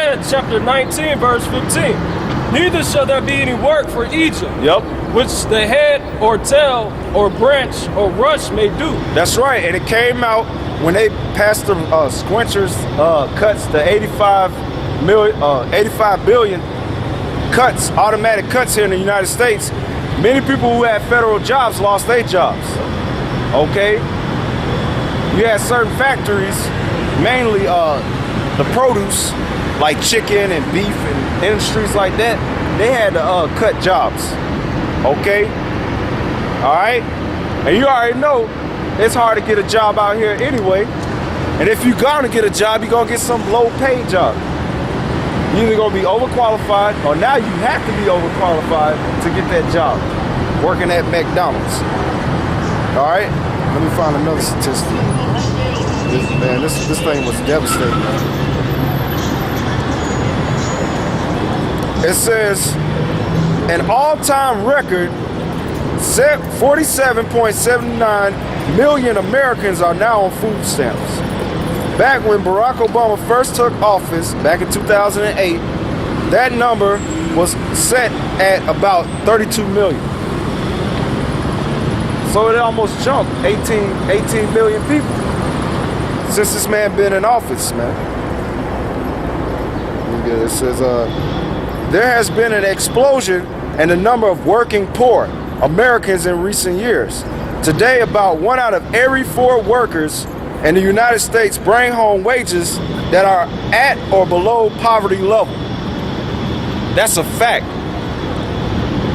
Isaiah chapter 19, verse 15. Neither shall there be any work for Egypt, which the head or tail or branch or rush may do. That's right, and it came out when they passed the squinchers cuts, the 85 billion cuts, automatic cuts here in the United States. Many people who had federal jobs lost their jobs. Okay, you had certain factories, mainly the produce, like chicken and beef and industries like that. They had to cut jobs. Okay, all right, and you already know it's hard to get a job out here anyway. And if you're gonna get a job, you're gonna get some low-paid job. You're either gonna be overqualified, or now you have to be overqualified to get that job, working at McDonald's. All right, let me find another statistic. This thing was devastating. It says an all-time record, 47.79 million Americans are now on food stamps. Back when Barack Obama first took office, back in 2008, that number was set at about 32 million. So it almost jumped 18 million people since this man been in office, man. It says, there has been an explosion in the number of working poor Americans in recent years. Today, about 1 out of every 4 workers in the United States bring home wages that are at or below poverty level. That's a fact.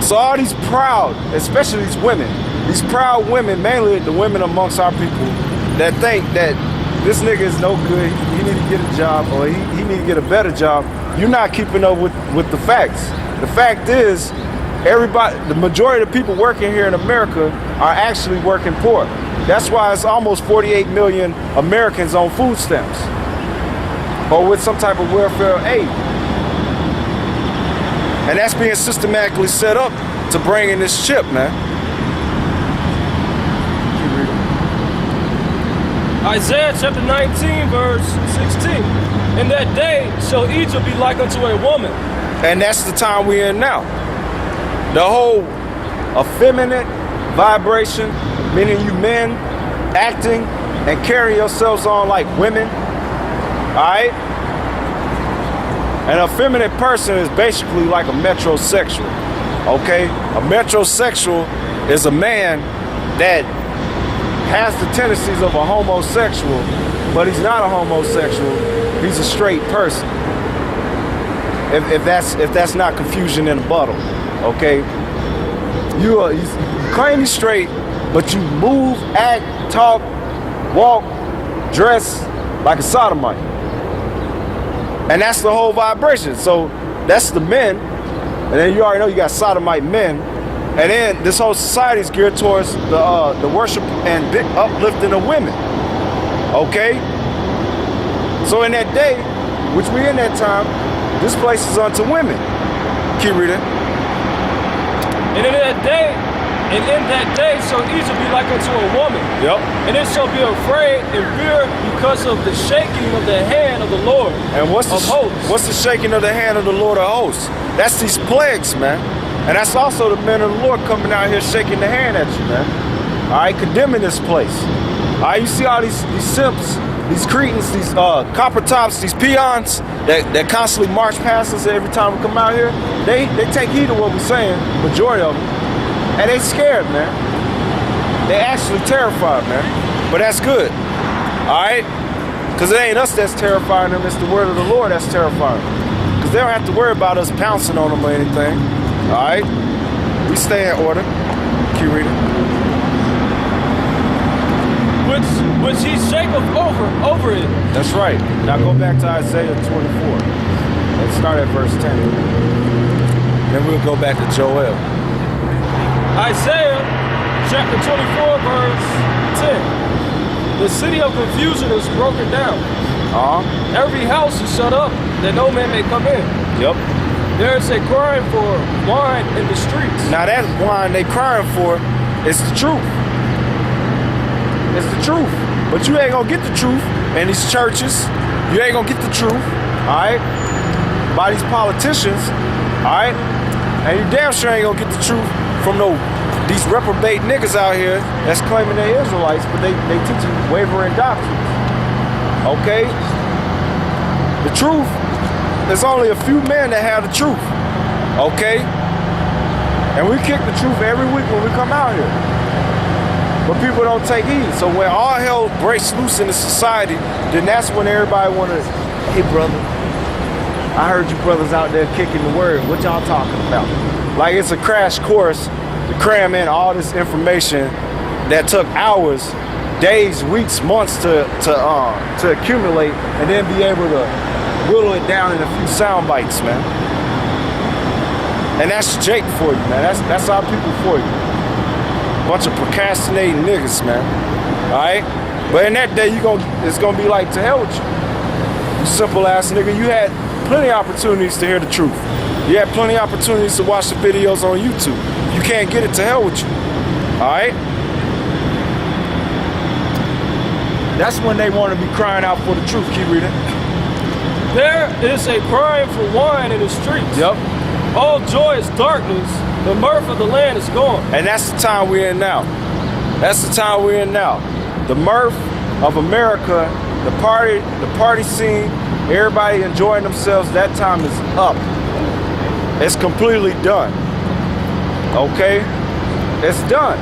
So all these proud, especially these proud women, mainly the women amongst our people, that think that this nigga is no good, he need to get a job, or he need to get a better job, you're not keeping up with the facts. The fact is, everybody, the majority of the people working here in America are actually working poor. That's why it's almost 48 million Americans on food stamps or with some type of welfare aid. And that's being systematically set up to bring in this chip, man. Isaiah chapter 19, verse 16. In that day shall Egypt be like unto a woman. And that's the time we're in now. The whole effeminate vibration, meaning you men acting and carrying yourselves on like women, all right? An effeminate person is basically like a metrosexual, okay? A metrosexual is a man that has the tendencies of a homosexual, but he's not a homosexual, he's a straight person. If that's not confusion in a bottle, okay? You claim you're straight, but you move, act, talk, walk, dress like a sodomite. And that's the whole vibration. So that's the men. And then you already know you got sodomite men. And then this whole society is geared towards the worship and uplifting of women. Okay? So in that day, which we in that time, this place is unto women. Keep reading. And in that day shall Egypt be like unto a woman. Yep. And it shall be afraid and fear because of the shaking of the hand of the Lord. And what's of hosts. What's the shaking of the hand of the Lord of hosts? That's these plagues, man. And that's also the men of the Lord coming out here shaking the hand at you, man. All right, condemning this place. All right, you see all these simps, these cretins, these copper tops, these peons that constantly march past us every time we come out here. They take heed of what we're saying, majority of them. And they scared, man. They actually terrified, man. But that's good, all right? Because it ain't us that's terrifying them, it's the word of the Lord that's terrifying them. Because they don't have to worry about us pouncing on them or anything, all right? We stay in order. Keep reading. Which he shaketh over it. That's right. Now go back to Isaiah 24. Let's start at verse 10. Then we'll go back to Joel. Isaiah chapter 24, verse 10. The city of confusion is broken down. Every house is shut up, that no man may come in. Yep. There is a crying for wine in the streets. Now that wine they crying for is the truth. It's the truth. But you ain't gonna get the truth in these churches. You ain't gonna get the truth, all right? by these politicians, all right? And you damn sure ain't gonna get the truth from these reprobate niggas out here that's claiming they're Israelites, but they teaching wavering doctrines. Okay? The truth, there's only a few men that have the truth. Okay? And we kick the truth every week when we come out here. But people don't take heed. So when all hell breaks loose in the society, then that's when everybody wanna, hey brother, I heard you brothers out there kicking the word. What y'all talking about? Like it's a crash course to cram in all this information that took hours, days, weeks, months to accumulate, and then be able to whittle it down in a few sound bites, man. And that's Jake for you, man. That's our people for you. Bunch of procrastinating niggas, man. All right. But in that day, it's gonna be like, to hell with you. You simple ass nigga. You had plenty of opportunities to hear the truth. You had plenty of opportunities to watch the videos on YouTube. You can't get it, to hell with you. All right? That's when they want to be crying out for the truth. Keep reading. There is a crying for wine in the streets. Yep. All joy is darkness. The mirth of the land is gone. And that's the time we're in now. That's the time we're in now. The mirth of America, the party scene, everybody enjoying themselves, that time is up. It's completely done. Okay? It's done.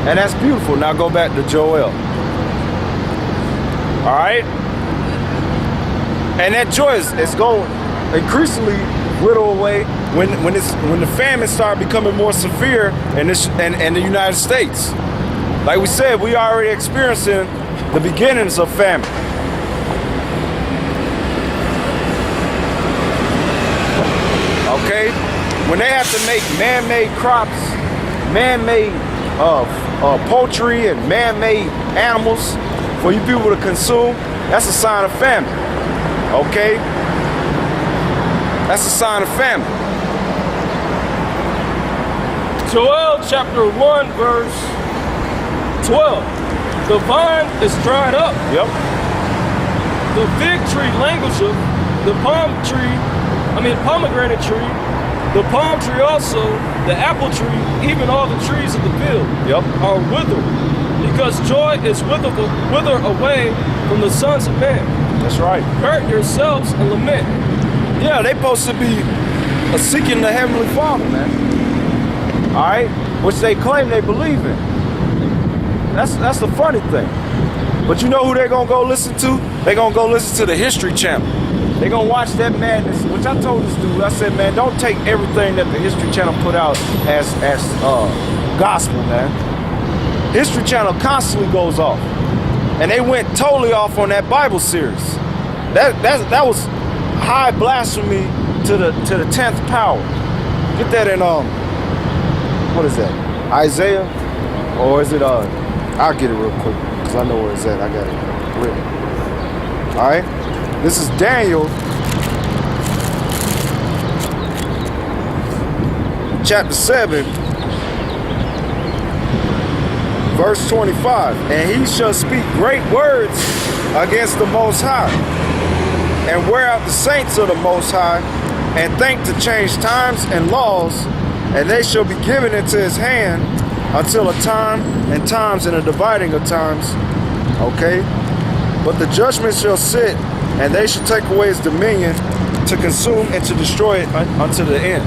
And that's beautiful. Now go back to Joel. All right? And that joy is going increasingly whittle away when the famine started becoming more severe in the United States. Like we said, we already experiencing the beginnings of famine. Okay? When they have to make man-made crops, man-made poultry and man-made animals for you people to consume, that's a sign of famine. Okay? That's a sign of famine. Joel chapter 1 verse 12. The vine is dried up. Yep. The fig tree languisheth. The pomegranate tree, the palm tree also, the apple tree, even all the trees of the field are withered, because joy is wither away from the sons of man. That's right. Hurt yourselves and lament. Yeah, they supposed to be seeking the Heavenly Father, man. All right? Which they claim they believe in. That's the funny thing. But you know who they're going to go listen to? They're going to go listen to the History Channel. They're going to watch that madness, which I told this dude, I said, man, don't take everything that the History Channel put out as gospel, man. History Channel constantly goes off. And they went totally off on that Bible series. That was high blasphemy to the 10th power. Get that in, what is that? Isaiah? Or is it, I'll get it real quick, because I know where it's at. I got it written. All right? This is Daniel chapter 7, verse 25. And he shall speak great words against the Most High, and wear out the saints of the Most High, and think to change times and laws, and they shall be given into his hand until a time and times and a dividing of times. Okay? But the judgment shall sit, and they shall take away his dominion to consume and to destroy it unto the end.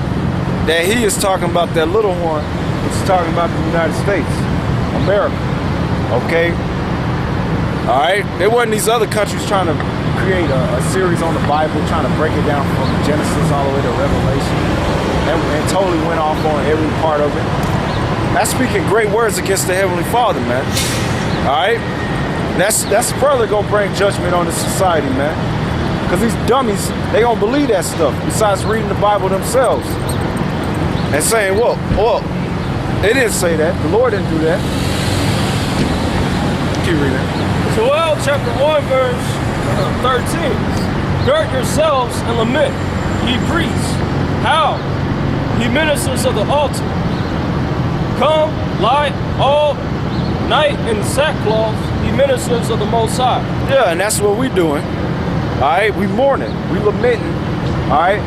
That he is talking about that little horn, which is talking about the United States, America. Okay? All right? There wasn't these other countries trying to create a series on the Bible, trying to break it down from Genesis all the way to Revelation, and totally went off on every part of it. That's speaking great words against the Heavenly Father, man. All right? That's further gonna bring judgment on the society, man. Because these dummies, they gonna believe that stuff, besides reading the Bible themselves. And saying, well, they didn't say that. The Lord didn't do that. Keep reading. Joel chapter 1 verse 13. Gird yourselves and lament, ye priests. How? Ye ministers of the altar. Come, lie all night in sackcloth, ye ministers of the Most High. Yeah, and that's what we're doing. All right, we mourning, we lamenting. All right,